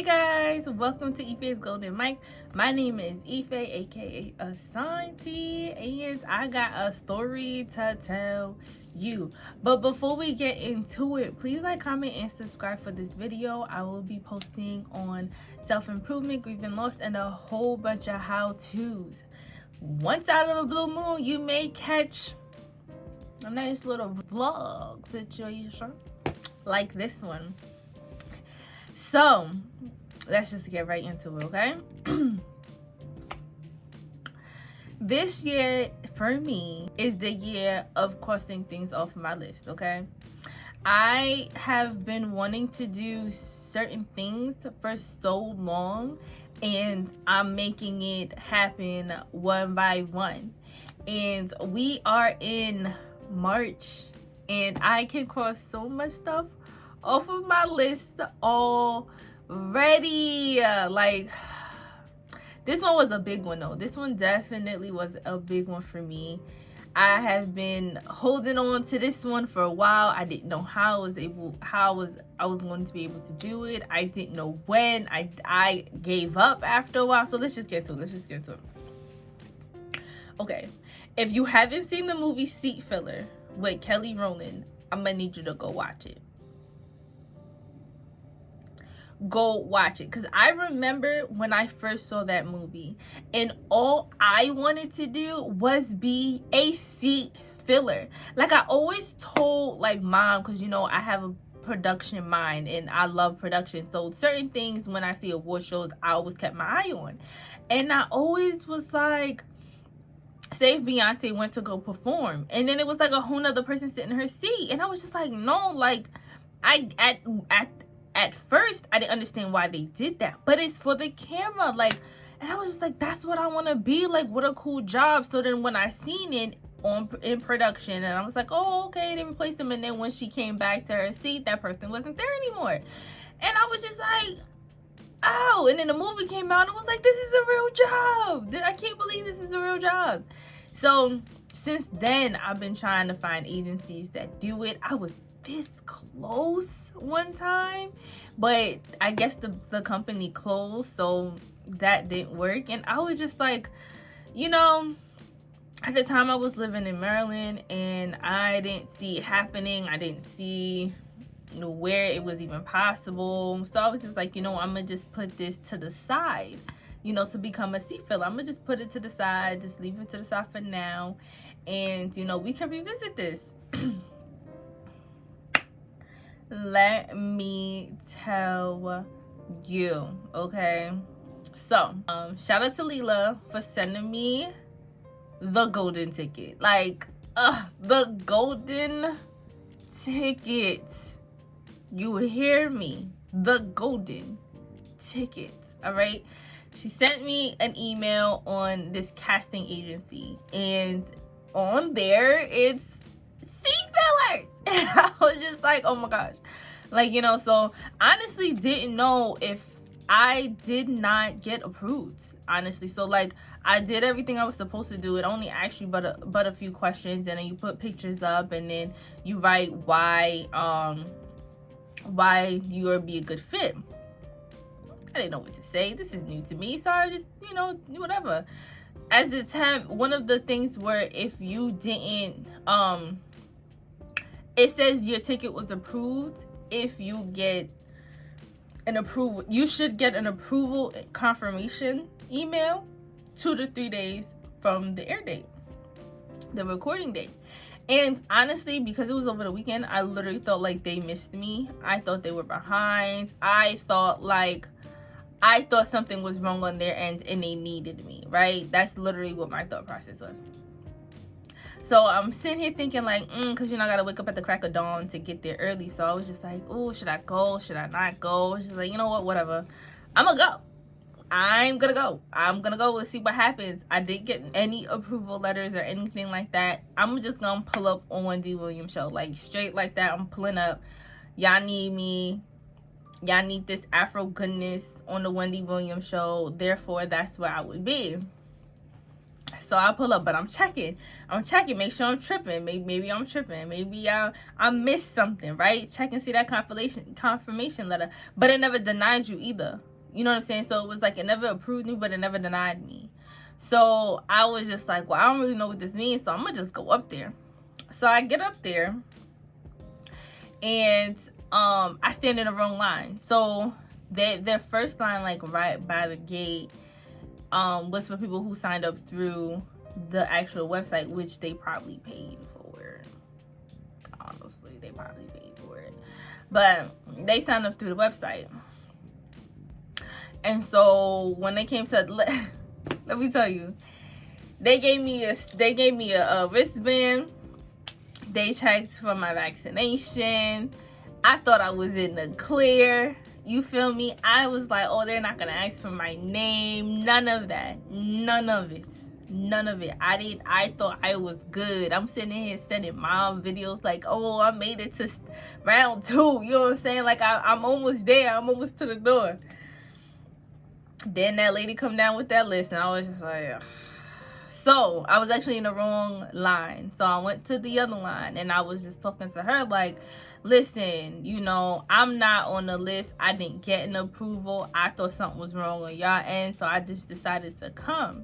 Hey guys, welcome to Efayes Golden Mic. My name is Efaye, aka Asantee, and I got a story to tell you. But before we get into it, please like, comment, and subscribe for this video. I will be posting on self-improvement, grief and loss, and a whole bunch of how-tos. Once out of a blue moon, you may catch a nice little vlog situation like this one. So let's just get right into it, okay? This year for me is the year of crossing things off my list, okay? I have been wanting to do certain things for so long, and I'm making it happen one by one. And we are in March, and I can cross so much stuff off of my list already. Like, this one was a big one though. This one definitely was a big one for me. I have been holding on to this one for a while. I didn't know how I was going to be able to do it. I didn't know when. I gave up after a while. So let's just get to it. Okay, if you haven't seen the movie Seat Filler with Kelly Rowland, I'm gonna need you to go watch it. Go watch it, because I remember when I first saw that movie and all I wanted to do was be a seat filler. Like, I always told like mom, because you know I have a production mind and I love production, so certain things when I see award shows I always kept my eye on, and I always was like, say if Beyonce went to go perform and then it was like a whole nother person sitting in her seat, and I was just like, no, like at first I didn't understand why they did that, but it's for the camera, like, and I was just like, that's what I want to be, like, what a cool job. So then when I seen it in production, and I was like, oh, okay, they replaced him, and then when she came back to her seat, that person wasn't there anymore, and I was just like, oh. And then the movie came out and it was like, this is a real job. I can't believe this is a real job. So since then I've been trying to find agencies that do it. I was this close one time, but I guess the company closed, so that didn't work. And I was just like, you know, at the time I was living in Maryland and I didn't see it happening. I didn't see where it was even possible. So I was just like, you know, I'm gonna just put this to the side, you know, to become a seat filler. I'm gonna just put it to the side, just leave it to the side for now, and you know, we can revisit this. Let me tell you, okay? So shout out to Leela for sending me the golden ticket. Like, the golden ticket. You hear me? The golden ticket. All right, she sent me an email on this casting agency, and on there it's seat fillers. And I was just like, oh my gosh, like, you know. So honestly didn't know if I did not get approved, honestly. So like, I did everything I was supposed to do. It only asked you but a few questions, and then you put pictures up, and then you write why you would be a good fit. I didn't know what to say. This is new to me, so I just, you know, whatever. As the temp, one of the things were, if you didn't, it says your ticket was approved. If you get an approval, you should get an approval confirmation email 2 to 3 days from the air date, the recording date. And honestly, because it was over the weekend, I literally thought like they missed me. I thought they were behind. I thought something was wrong on their end and they needed me, right? That's literally what my thought process was. So I'm sitting here thinking like, because you know I gotta wake up at the crack of dawn to get there early. So I was just like, oh, should I go? Should I not go? I was just like, you know what, whatever. I'm gonna go. I'm gonna go. Let's see what happens. I didn't get any approval letters or anything like that. I'm just gonna pull up on Wendy Williams show, like straight like that. I'm pulling up. Y'all need me. Y'all need this Afro goodness on the Wendy Williams show. Therefore, that's where I would be. So I pull up, but I'm checking, make sure I'm tripping. Maybe I'm tripping. Maybe I missed something, right? Check and see that confirmation letter. But it never denied you either. You know what I'm saying? So it was like it never approved me, but it never denied me. So I was just like, well, I don't really know what this means, so I'm gonna just go up there. So I get up there, and I stand in the wrong line. So their first line, like right by the gate, was for people who signed up through the actual website, which they probably paid for. Honestly, they probably paid for it, but they signed up through the website. And so when they came to let me tell you, they gave me a wristband. They checked for my vaccination. I thought I was in the clear. You feel me? I was like, oh, they're not gonna ask for my name. None of that. None of it. I thought I was good. I'm sitting here sending mom videos like, oh, I made it to round 2. You know what I'm saying? Like I'm almost there. I'm almost to the door. Then that lady come down with that list, and I was just like, ugh. So I was actually in the wrong line. So I went to the other line, and I was just talking to her like, listen, you know, I'm not on the list. I didn't get an approval. I thought something was wrong on y'all end, so I just decided to come.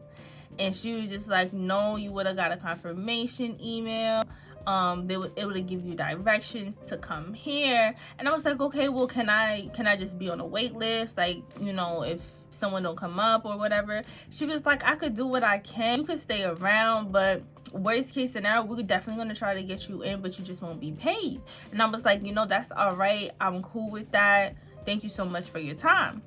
And she was just like, no, you would have got a confirmation email. They would able to give you directions to come here. And I was like, okay, well, can I just be on a wait list? Like, you know, if someone don't come up or whatever. She was like, I could do what I can. You could stay around, but worst case scenario, we're definitely going to try to get you in, but you just won't be paid. And I was like, you know, that's all right. I'm cool with that. Thank you so much for your time.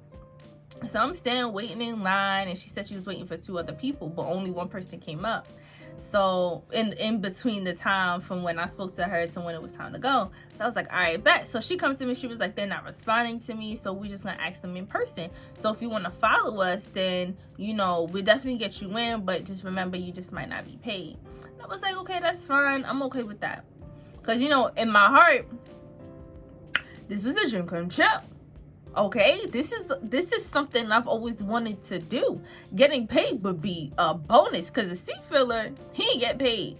So I'm standing waiting in line, and she said she was waiting for 2 other people, but only one person came up. So in between the time from when I spoke to her to when it was time to go, so I was like, all right, bet. So she comes to me, she was like, they're not responding to me, so we're just gonna ask them in person. So if you want to follow us, then, you know, we'll definitely get you in, but just remember, you just might not be paid. And I was like, okay, that's fine. I'm okay with that, because, you know, in my heart, this was a dream come true. Okay, this is something I've always wanted to do. Getting paid would be a bonus, because the seat filler, he ain't get paid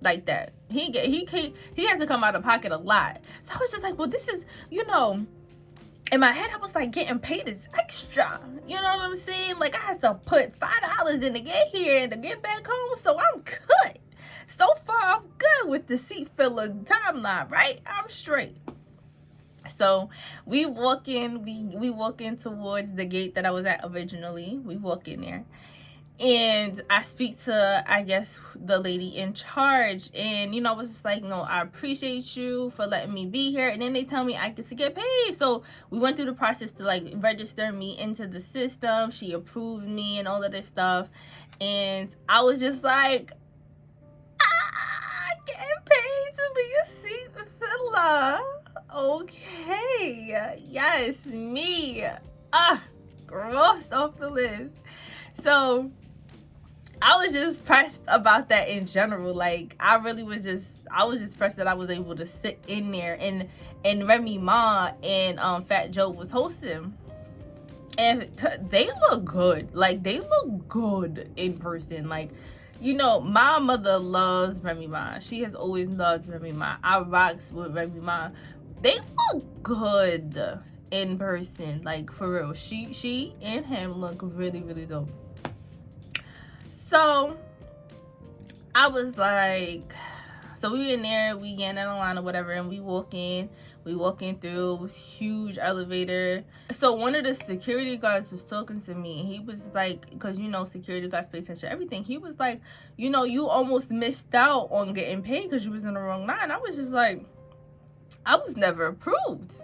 like that. He has to come out of pocket a lot. So I was just like, well, this is, you know, in my head I was like, getting paid is extra. You know what I'm saying? Like, I had to put $5 in to get here and to get back home, so I'm good. So far, I'm good with the seat filler timeline, right? I'm straight. So we walk in towards the gate that I was at originally. We walk in there, and I speak to, I guess, the lady in charge, and, you know, I was just like, no, I appreciate you for letting me be here. And then they tell me I get to get paid. So we went through the process to like register me into the system. She approved me and all of this stuff, and I was just like, getting paid to be a seat filler. Okay, yes, me. Crossed off the list. So I was just pressed about that in general. Like, I was just pressed that I was able to sit in there, and Remy Ma and Fat Joe was hosting. And they look good. Like, they look good in person. Like, you know, my mother loves Remy Ma. She has always loved Remy Ma. I rocks with Remy Ma. They look good in person, like, for real. She and him look really, really dope. So I was like, so we in there, we getting in a line or whatever, and we walking through this huge elevator. So one of the security guards was talking to me, and he was like, because, you know, security guards pay attention to everything. He was like, you know, you almost missed out on getting paid because you was in the wrong line. I was just like, I was never approved.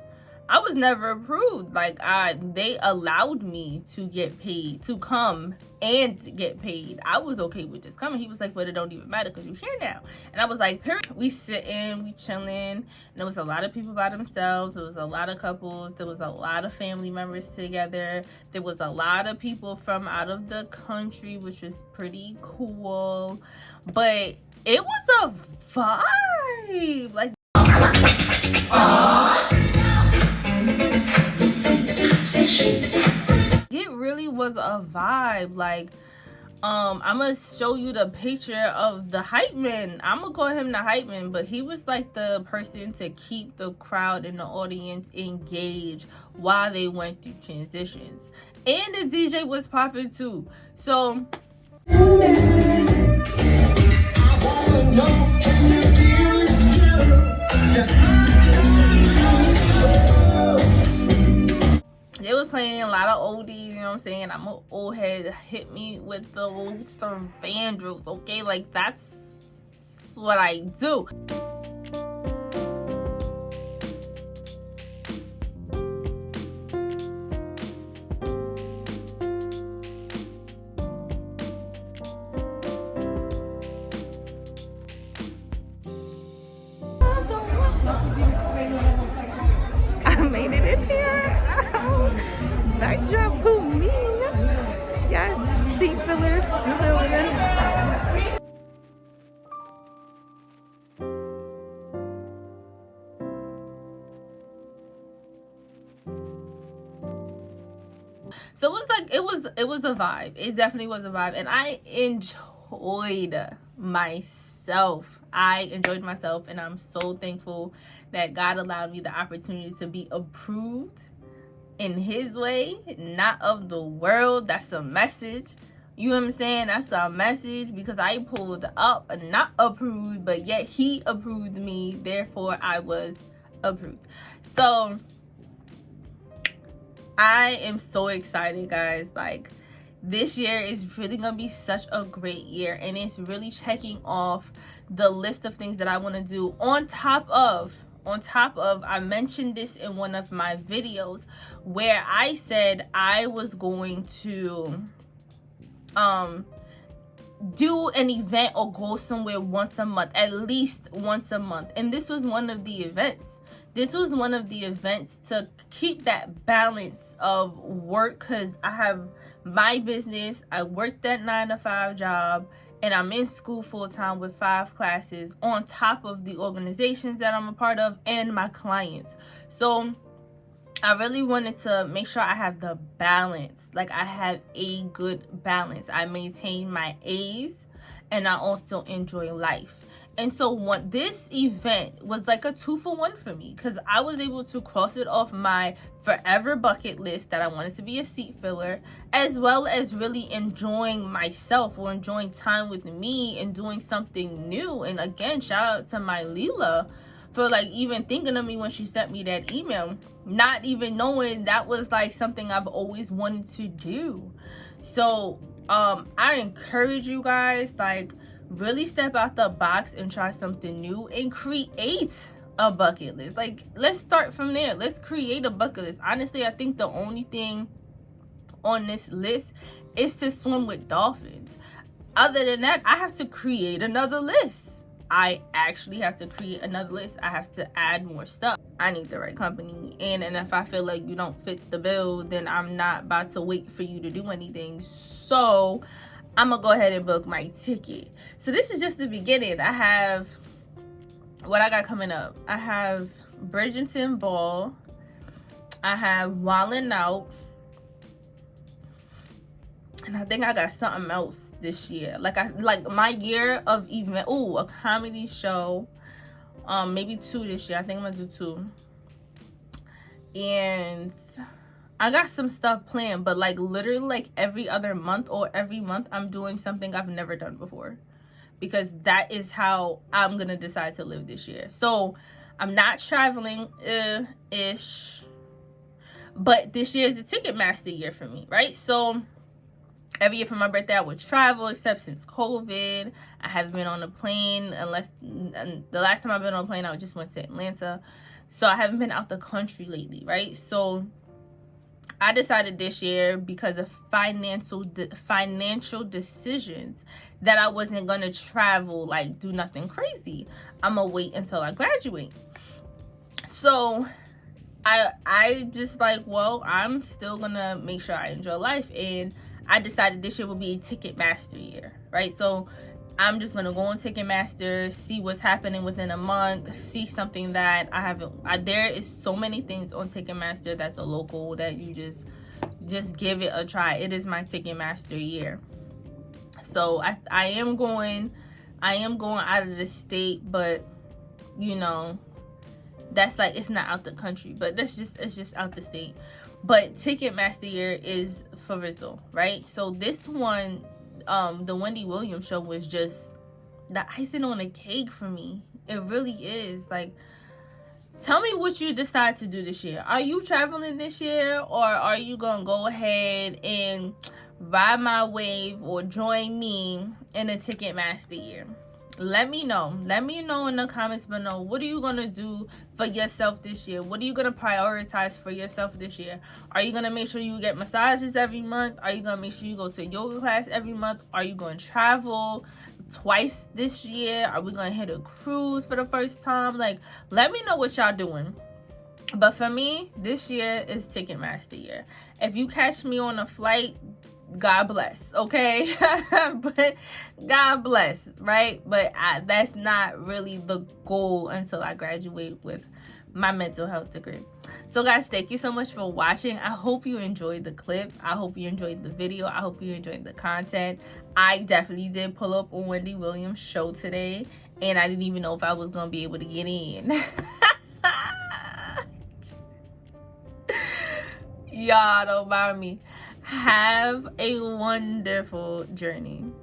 Like, they allowed me to get paid, to come and get paid. I was okay with just coming. He was like, but it don't even matter because you're here now. And I was like, period. We sitting, we chilling. And there was a lot of people by themselves. There was a lot of couples. There was a lot of family members together. There was a lot of people from out of the country, which was pretty cool. But it was a vibe. Like, it really was a vibe. Like, I'm gonna show you the picture of the hype man. I'm gonna call him the hype man, but he was like the person to keep the crowd and the audience engaged while they went through transitions. And the DJ was popping too. So they was playing a lot of oldies, you know what I'm saying? I'm an old head. Hit me with the Luther Vandross, okay? Like, that's what I do. I made it in here. Nice job, who me? Yes, seat filler. So it was like it was a vibe. It definitely was a vibe, and I enjoyed myself. I enjoyed myself, and I'm so thankful that God allowed me the opportunity to be approved in his way, not of the world. That's a message. You know what I'm saying? That's a message, because I pulled up and not approved, but yet he approved me, therefore I was approved. So I am so excited, guys. Like, this year is really gonna be such a great year, and it's really checking off the list of things that I want to do. On top of, I mentioned this in one of my videos where I said I was going to do an event or go somewhere once a month, at least once a month. And this was one of the events. This was one of the events to keep that balance of work, because I have my business. I work that 9-to-5 job, and I'm in school full-time with 5 classes on top of the organizations that I'm a part of and my clients. So I really wanted to make sure I have the balance. Like, I have a good balance. I maintain my A's, and I also enjoy life. And so this event was like a 2-for-1 for me, because I was able to cross it off my forever bucket list that I wanted to be a seat filler, as well as really enjoying myself, or enjoying time with me and doing something new. And again, shout out to my Leela for like even thinking of me when she sent me that email, not even knowing that was like something I've always wanted to do. So I encourage you guys, like, really step out the box and try something new and create a bucket list. Like, let's start from there. Let's create a bucket list. Honestly, I think the only thing on this list is to swim with dolphins. Other than that, I have to create another list. I actually have to create another list. I have to add more stuff. I need the right company. And if I feel like you don't fit the bill, then I'm not about to wait for you to do anything. So I'm gonna go ahead and book my ticket. So this is just the beginning. I have what I got coming up. I have Bridgerton Ball. I have Wildin' Out. And I think I got something else this year. Like my year of event. Ooh, a comedy show. Maybe 2 this year. I think I'm gonna do 2. And I got some stuff planned, but like literally like every other month or every month I'm doing something I've never done before, because that is how I'm gonna decide to live this year. So I'm not traveling ish, but this year is the Ticketmaster year for me, right? So every year for my birthday I would travel, except since COVID I haven't been on a plane, unless the last time I've been on a plane I just went to Atlanta. So I haven't been out the country lately, right? So I decided this year, because of financial decisions, that I wasn't going to travel, like do nothing crazy. I'm going to wait until I graduate. So I just like, well, I'm still going to make sure I enjoy life. And I decided this year would be a Ticketmaster year, right? So I'm just going to go on Ticketmaster, see what's happening within a month, see something that I haven't. There is so many things on Ticketmaster that's a local that you just give it a try. It is my Ticketmaster year. So I am going out of the state, but you know, that's like, it's not out the country, but it's just out the state. But Ticketmaster year is for Rizzo, right? So this one, the Wendy Williams show was just the icing on the cake for me. It really is. Like, tell me what you decide to do this year. Are you traveling this year, or are you gonna go ahead and ride my wave or join me in the Ticketmaster year? Let me know. Let me know in the comments below. What are you gonna do for yourself this year? What are you gonna prioritize for yourself this year? Are you gonna make sure you get massages every month? Are you gonna make sure you go to yoga class every month? Are you gonna travel twice this year? Are we gonna hit a cruise for the first time? Like, let me know what y'all doing. But for me, this year is Ticketmaster year. If you catch me on a flight, God bless, okay? But God bless, right? But that's not really the goal until I graduate with my mental health degree. So guys, thank you so much for watching. I hope you enjoyed the clip. I hope you enjoyed the video. I hope you enjoyed the content. I definitely did pull up a Wendy Williams show today, and I didn't even know if I was gonna be able to get in. Y'all don't mind me. Have a wonderful journey.